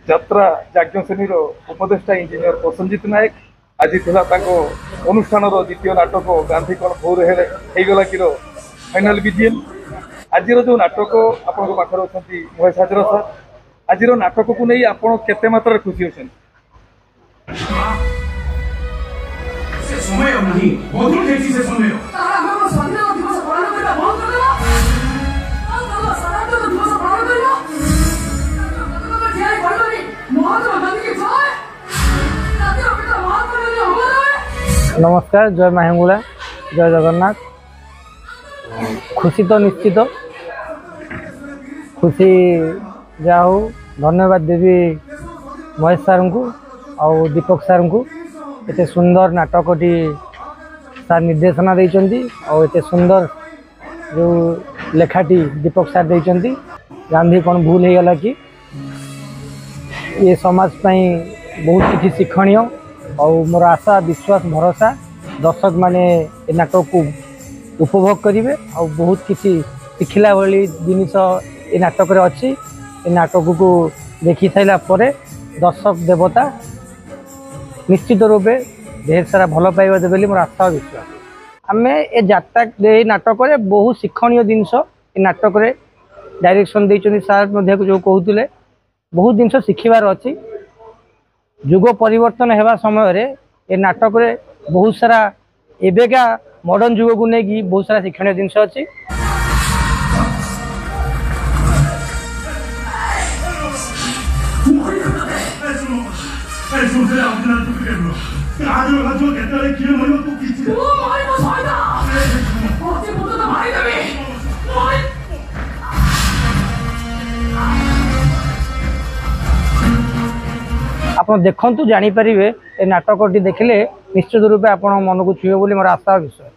যাত্রা যাজ্ञसेनी उपदेष्टा इंजीनियर प्रसन्नजित नायक आज अनुष्ठान द्वितीय नाटक गांधी कौन भोर होगला कि फाइनाल बीजीएम आज जो नाटक आपण पाखे अच्छा महेश हाजर सर आज नाटक को नहीं आप केते मात्रा खुशी अच्छे नमस्कार जय माहेंगुला जय जगन्नाथ। खुशी तो निश्चित खुशी जाऊ धन्यवाद देवी महेश सार को और दीपक सार को एते सुंदर नाटकटी सार निर्देशना देइचंती और एते सुंदर जो लेखाटी दीपक सार देइचंती गांधी कौन भूल हो गला कि ये समाज पाई बहुत किसी शिक्षणीय और मोर आशा विश्वास भरोसा दर्शक माने नाटक को उपभोग करेंगे और बहुत किसी शिखला भाई जिनस ये नाटक अच्छी ये नाटक को देखी सारा पर दर्शक देवता निश्चित रूपे ढेर सारा भल पाइबा बोली मोर आशा और विश्वास। आम ए जात्रा नाटक बहुत शिक्षणीय जिनस ये नाटक डायरेक्शन देइचनी सार जो कहते बहुत जिनस शिखबार अच्छी जुग परिवर्तन होगा समय रे ये नाटक रे बहुत सारा एवेका मॉडर्न जुग को लेकिन बहुत सारा शिक्षण जिनस अच्छी। आप देखु जानीपर ए नाटकटी देखले निश्चित रूपे आप मन को छुए बोली मोर आशा विश्वास।